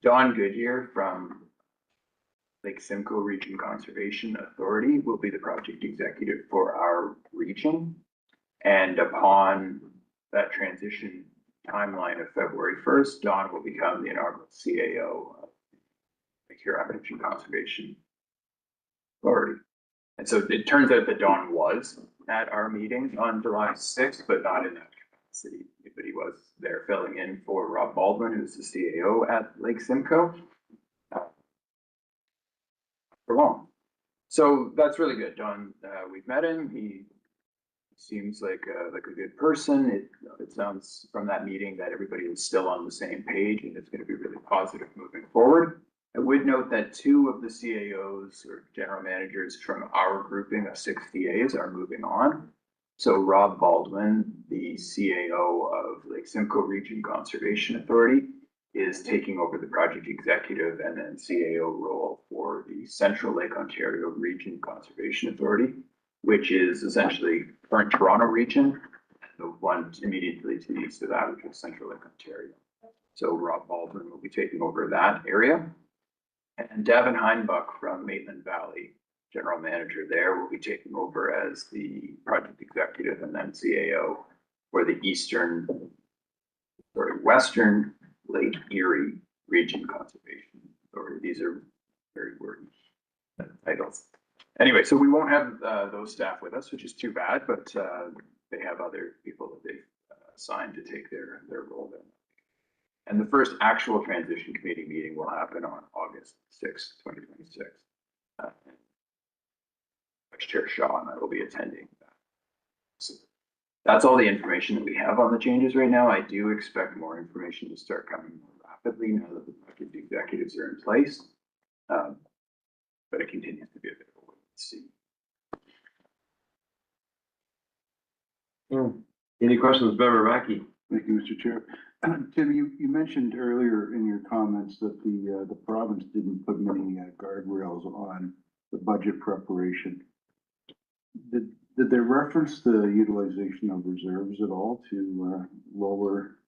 Don Goodyear from Lake Simcoe Region Conservation Authority will be the project executive for our region. And upon that transition timeline of February 1st, Don will become the inaugural CAO of the Huron Region Conservation Authority. And so it turns out that Don was at our meeting on July 6th, but not in that capacity. But he was there filling in for Rob Baldwin, who's the CAO at Lake Simcoe. For long. So that's really good. Don, we've met him. He seems like a good person. It sounds from that meeting that everybody is still on the same page and it's going to be really positive moving forward. I would note that 2 of the CAOs or general managers from our grouping of 6 DAs are moving on. So Rob Baldwin, the CAO of Lake Simcoe Region Conservation Authority, is taking over the project executive and then CAO role for the Central Lake Ontario Region Conservation Authority, which is essentially current Toronto region, the one immediately to the east of that, which is Central Lake Ontario. So Rob Baldwin will be taking over that area. And Davin Heinbuch from Maitland Valley, general manager there, will be taking over as the project executive and then CAO for the Western Lake Erie Region Conservation Authority. These are very wordy titles. Anyway, so we won't have those staff with us, which is too bad, but they have other people that they've assigned to take their role there. And the first actual transition committee meeting will happen on August 6th, 2026. Vice Chair Shaw and I will be attending that. So that's all the information that we have on the changes right now. I do expect more information to start coming more rapidly now that the project executives are in place. But it continues to be a bit of a wait and see. Any questions, Member Mackey? Thank you, Mr. Chair. Tim, you mentioned earlier in your comments that the province didn't put many guardrails on the budget preparation. Did they reference the utilization of reserves at all to lower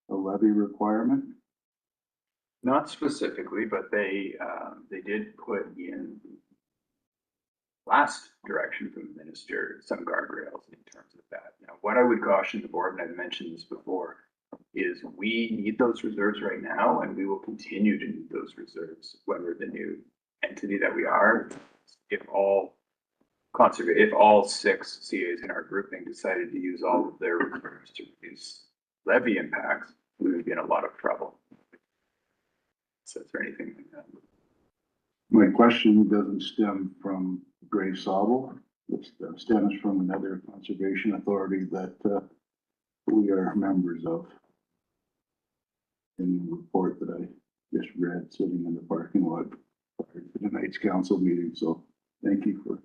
a levy requirement? Not specifically, but they did put in last direction from the minister some guardrails in terms of that. Now, what I would caution the board, and I've mentioned this before, is we need those reserves right now, and we will continue to need those reserves when we're the new entity that we are. If all 6 CAs in our grouping decided to use all of their reserves to reduce levy impacts, we would be in a lot of trouble. So is there anything like that? My question doesn't stem from Gray Sauble. It stems from another conservation authority that we are members of. In the report that I just read, sitting in the parking lot prior to tonight's council meeting. So thank you for.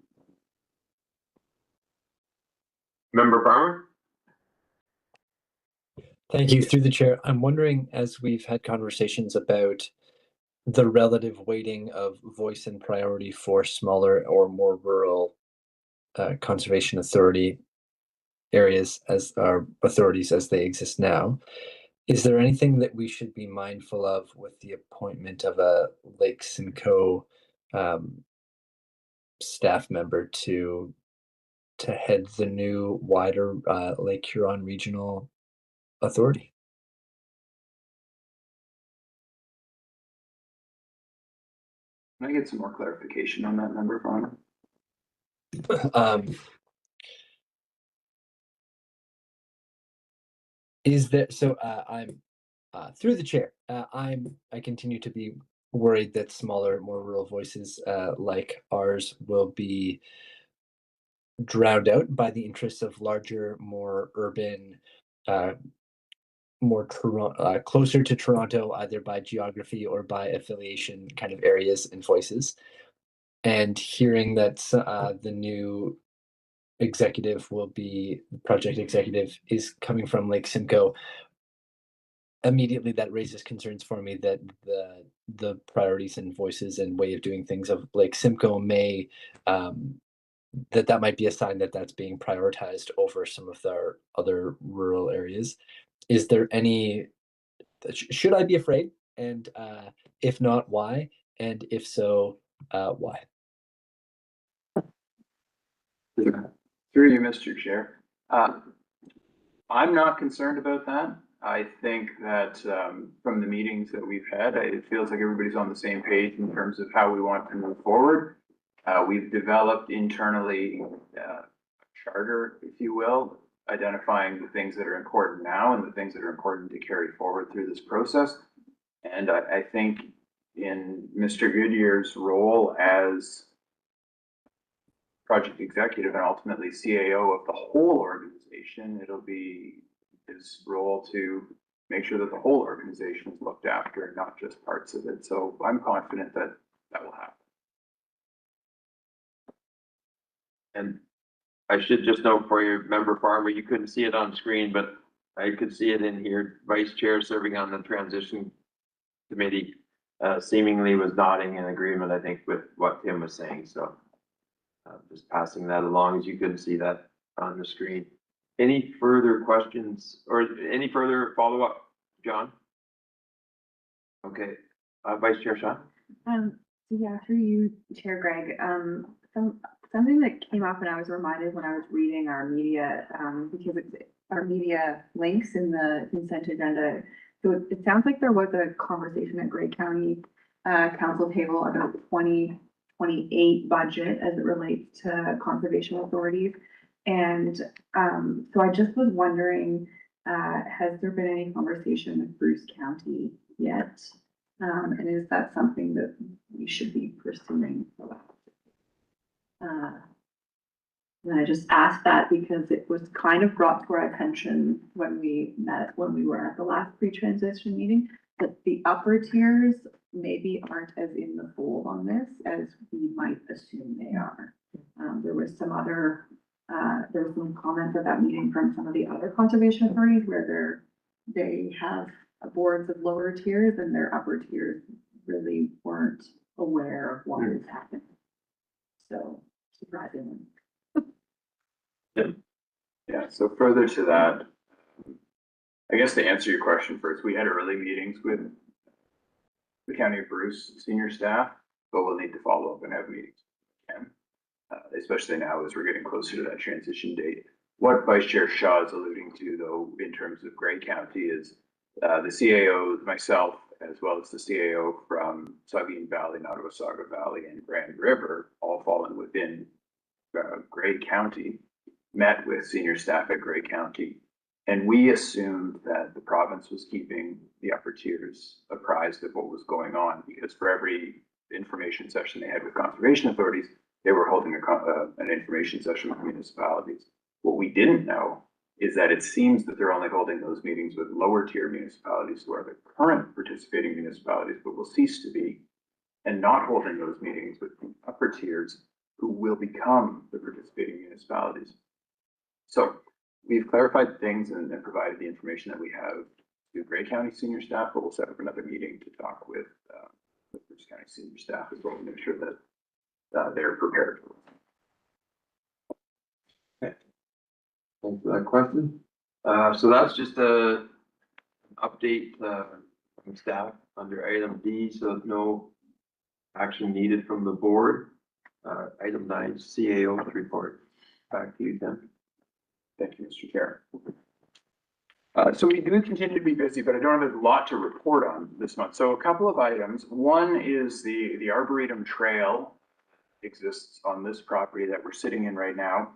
Member Farmer? Thank you. Through the chair, I'm wondering, as we've had conversations about the relative weighting of voice and priority for smaller or more rural conservation authority areas as our authorities as they exist now, is there anything that we should be mindful of with the appointment of a Lake Simcoe staff member to head the new wider Lake Huron Regional Authority? Can I get some more clarification on that, Member Farmer? Is there, so I'm through the chair, I continue to be worried that smaller, more rural voices like ours will be drowned out by the interests of larger, more urban, more closer to Toronto, either by geography or by affiliation kind of areas and voices. And hearing that the new executive will be, project executive is coming from Lake Simcoe, immediately that raises concerns for me that the priorities and voices and way of doing things of Lake Simcoe may that might be a sign that that's being prioritized over some of their other rural areas. Is there any, should I be afraid? And if not, why? And if so, why? Through you, Mr. Chair. I'm not concerned about that. I think that from the meetings that we've had, it feels like everybody's on the same page in terms of how we want to move forward. We've developed internally a charter, if you will, identifying the things that are important now and the things that are important to carry forward through this process. And I think in Mr. Goodyear's role as project executive and ultimately CAO of the whole organization, it'll be his role to make sure that the whole organization is looked after, not just parts of it. So I'm confident that that will happen. And I should just note for you, Member Farmer, you couldn't see it on screen, but I could see it in here. Vice Chair serving on the transition committee seemingly was nodding in agreement, I think, with what Tim was saying. So just passing that along, as you couldn't see that on the screen. Any further questions or any further follow-up, John? Okay, Vice Chair Sean? Yeah, through you, Chair Greg, something that came up and I was reminded when I was reading our media, because it's our media links in the consent agenda. So it sounds like there was a conversation at Grey County Council table about 2028 budget as it relates to conservation authorities. And so I just was wondering, has there been any conversation with Bruce County yet? And is that something that we should be pursuing? And I just asked that because it was kind of brought to our attention when we were at the last pre-transition meeting, that the upper tiers maybe aren't as in the fold on this as we might assume they are. There was some other There's some comments at that meeting from some of the other conservation authorities where they have boards of lower tiers and their upper tiers really weren't aware of what was happening. So surprisingly. Yeah, so further to that, I guess to answer your question first, we had early meetings with the County of Bruce senior staff, but we'll need to follow up and have meetings again, especially now as we're getting closer to that transition date. What Vice Chair Shaw is alluding to, though, in terms of Grey County is the CAO, myself, as well as the CAO from Saugeen Valley, Nottawasaga Valley, and Grand River, all fallen within Grey County, met with senior staff at Grey County. And we assumed that the province was keeping the upper tiers apprised of what was going on, because for every information session they had with conservation authorities, they were holding an information session with municipalities. What we didn't know is that it seems that they're only holding those meetings with lower tier municipalities who are the current participating municipalities, but will cease to be, and not holding those meetings with the upper tiers who will become the participating municipalities. So we've clarified things and provided the information that we have to Grey County senior staff, but we'll set up another meeting to talk with Bruce County senior staff as well to make sure that they're prepared. Thanks for that question. So that's just a update from staff under item D, so no action needed from the board. Item 9, CAO report. Back to you, Tim. Thank you, Mr. Chair. So we do continue to be busy, but I don't have a lot to report on this month. So a couple of items. One is the Arboretum Trail exists on this property that we're sitting in right now.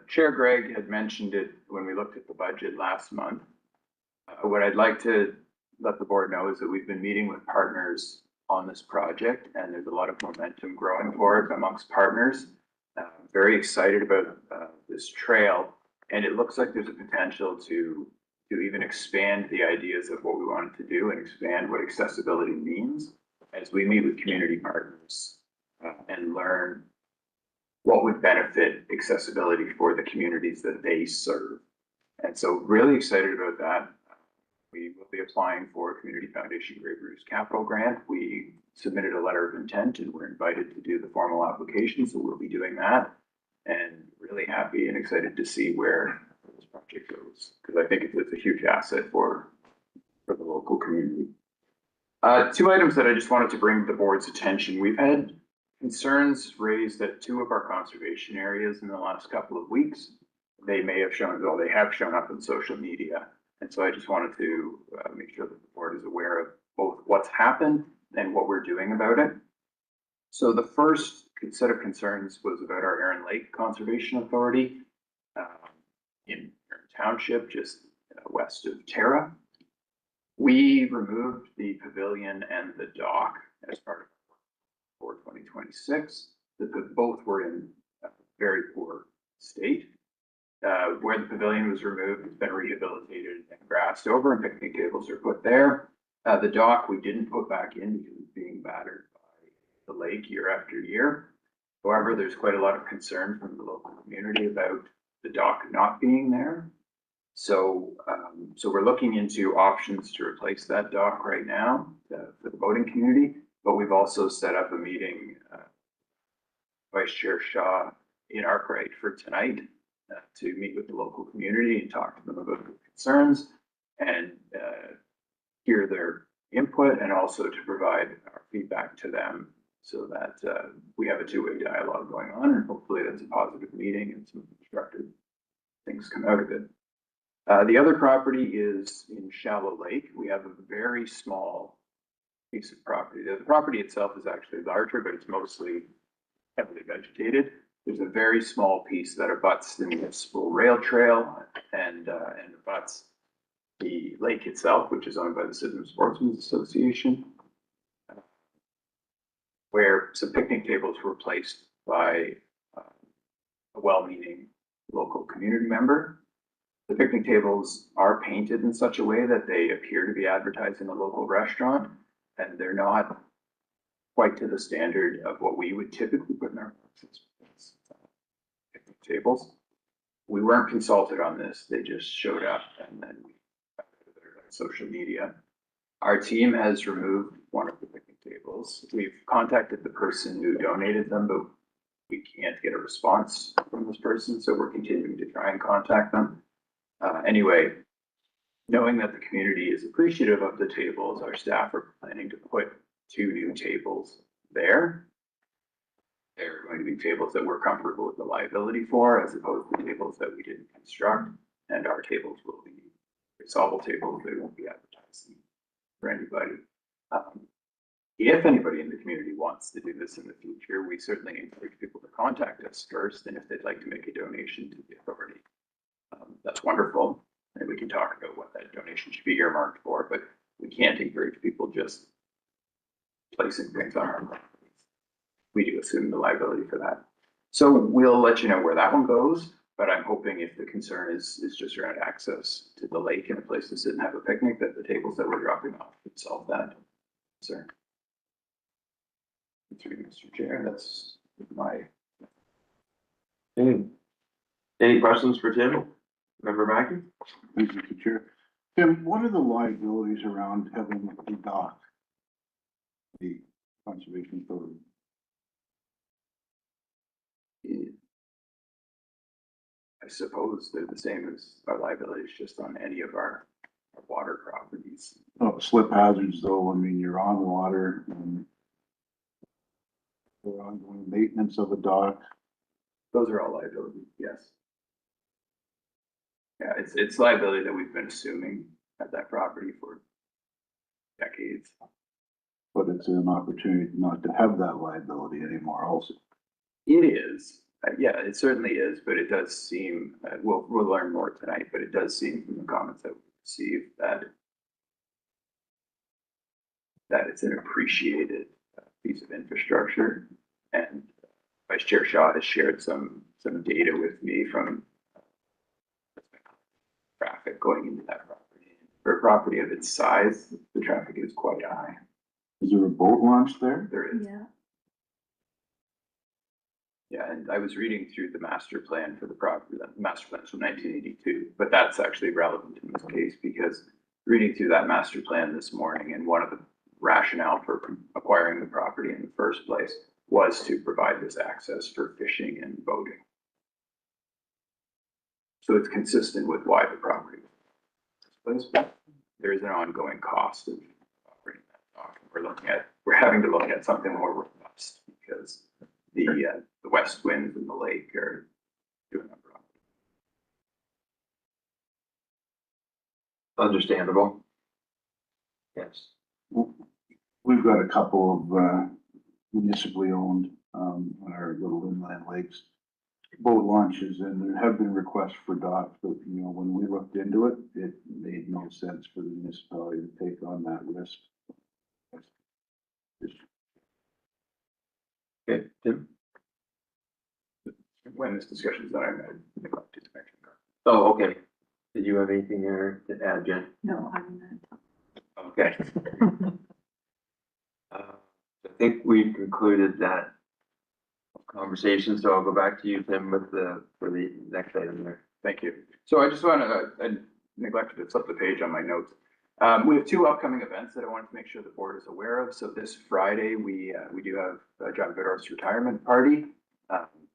Chair Greg had mentioned it when we looked at the budget last month. What I'd like to let the board know is that we've been meeting with partners on this project, and there's a lot of momentum growing for it amongst partners. Very excited about this trail, and it looks like there's a potential to even expand the ideas of what we wanted to do and expand what accessibility means as we meet with community partners and learn what would benefit accessibility for the communities that they serve. And so really excited about that. We will be applying for a Community Foundation Grey Bruce Capital Grant. We submitted a letter of intent and we're invited to do the formal application, so we'll be doing that. And really happy and excited to see where this project goes, because I think it's a huge asset for the local community. Two items that I just wanted to bring to the board's attention. We've had concerns raised at two of our conservation areas in the last couple of weeks. They may have shown, well, they have shown up in social media. And so I just wanted to make sure that the board is aware of both what's happened and what we're doing about it. So the first set of concerns was about our Erin Lake Conservation Authority in Erin Township, just west of Tara. We removed the pavilion and the dock as part of for 2026. Both were in a very poor state. Where the pavilion was removed, it's been rehabilitated and grassed over, and picnic tables are put there. The dock we didn't put back in because it's being battered by the lake year after year. However, there's quite a lot of concern from the local community about the dock not being there. So we're looking into options to replace that dock right now for the boating community. But we've also set up a meeting, Vice Chair Shaw in Arkwright for tonight to meet with the local community and talk to them about the concerns and hear their input, and also to provide our feedback to them so that we have a two-way dialogue going on, and hopefully that's a positive meeting and some constructive things come out of it. The other property is in Shallow Lake. We have a very small piece of property. The property itself is actually larger, but it's mostly heavily vegetated. There's a very small piece that abuts the municipal rail trail and abuts the lake itself, which is owned by the Sydenham Sportsmen's Association, where some picnic tables were placed by a well-meaning local community member. The picnic tables are painted in such a way that they appear to be advertising a local restaurant, and they're not quite to the standard of what we would typically put in our picnic tables. we weren't consulted on this, they just showed up and then we social media. Our team has removed one of the picnic tables. We've contacted the person who donated them, but we can't get a response from this person, so we're continuing to try and contact them. Anyway, knowing that the community is appreciative of the tables, our staff are planning to put 2 new tables there. They're going to be tables that we're comfortable with the liability for, as opposed to tables that we didn't construct. And our tables will be Sauble tables. They won't be advertising for anybody. If anybody in the community wants to do this in the future, we certainly encourage people to contact us first. And if they'd like to make a donation to the authority, that's wonderful. And we can talk about what that donation should be earmarked for, but we can't encourage people just placing things on our properties. We do assume the liability for that. So we'll let you know where that one goes, but I'm hoping if the concern is just around access to the lake and a place to sit and have a picnic, that the tables that we're dropping off would solve that concern. Through Mr. Chair, that's my. Any questions for Tim? Member Mackey? Thank you, Mr. Chair. Tim, what are the liabilities around having the dock? The conservation authority? I suppose they're the same as our liabilities just on any of our water properties. Oh, slip hazards though, I mean, you're on water and for ongoing maintenance of a dock. Those are all liabilities, yes. Yeah, it's liability that we've been assuming at that property for decades. But it's an opportunity not to have that liability anymore also. It is, yeah, it certainly is, but it does seem, we'll learn more tonight, but it does seem from the comments that we received that it's an appreciated piece of infrastructure. And Vice Chair Shaw has shared some data with me from traffic going into that property. For a property of its size, the traffic is quite high. Is there a boat launch there? There is. Yeah. Yeah, and I was reading through the master plan for the property, the master plan from 1982, but that's actually relevant in this case because reading through that master plan this morning, and one of the rationale for acquiring the property in the first place was to provide this access for fishing and boating. So it's consistent with why the property was placed. There is an ongoing cost of operating that dock. We're having to look at something more robust because the west winds and the lake are doing a problem. Understandable. Yes. We've got a couple of municipally owned on our little inland lakes boat launches, and there have been requests for docks, but you know, when we looked into it, it made no sense for the municipality to take on that risk. Okay, Tim? When this discussion is done, I neglected to mention that. Oh, okay. Did you have anything there to add, Jen? No, I'm not. Okay. I think we've concluded that conversation, so I'll go back to you, Tim, for the next item there. Thank you. So I just want to, I neglected to flip the page on my notes. We have 2 upcoming events that I wanted to make sure the board is aware of. So this Friday, we do have John Biddorf's retirement party.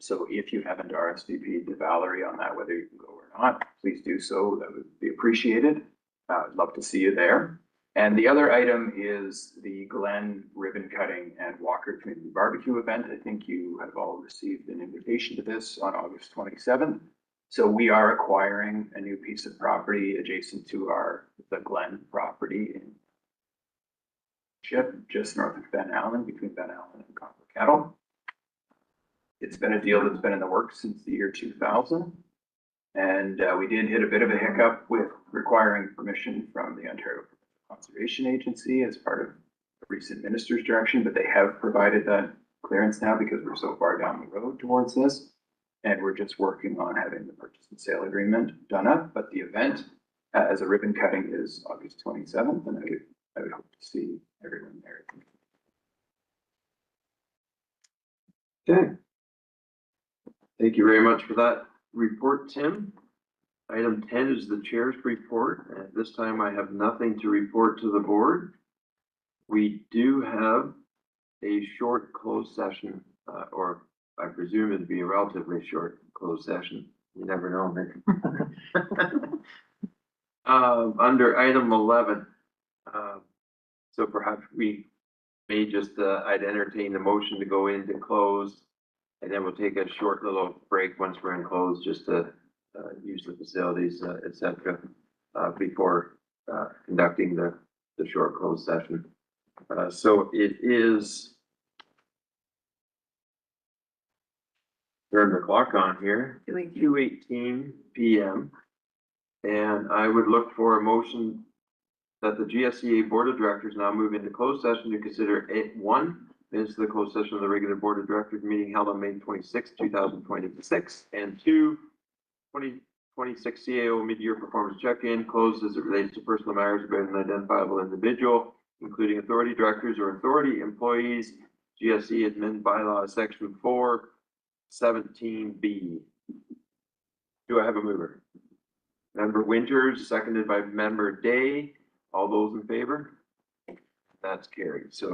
So if you haven't RSVP'd to Valerie on that, whether you can go or not, please do so. That would be appreciated. I'd love to see you there. And the other item is the Glen ribbon cutting and Walker Community Barbecue event. I think you have all received an invitation to this on August 27th. So we are acquiring a new piece of property adjacent to the Glen property in just north of Ben Allen, between Ben Allen and Copper Kettle. It's been a deal that's been in the works since the year 2000. And we did hit a bit of a hiccup with requiring permission from the Ontario Conservation Agency as part of the recent minister's direction, but they have provided that clearance now because we're so far down the road towards this. And we're just working on having the purchase and sale agreement done up. But the event as a ribbon cutting is August 27th, and I would hope to see everyone there. Okay. Thank you very much for that, report, Tim. Item 10 is the chair's report. At this time, I have nothing to report to the board. We do have a short closed session, or I presume it'd be a relatively short closed session. You never know, Nick. Under item 11, so perhaps we may just, I'd entertain the motion to go into close, and then we'll take a short little break once we're in close, just to use the facilities, et cetera, before conducting the short closed session. So it is, turn the clock on here, 2:18 PM. And I would look for a motion that the GSCA Board of Directors now move into closed session to consider one, minutes of the closed session of the regular Board of Directors meeting held on May 26, 2026, and two, 2026 CAO mid-year performance check-in, closed as it relates to personal matters about an identifiable individual, including authority directors or authority employees, GSC admin bylaw section 417B. Do I have a mover? Member Winters, seconded by member Day. All those in favor? That's carried. So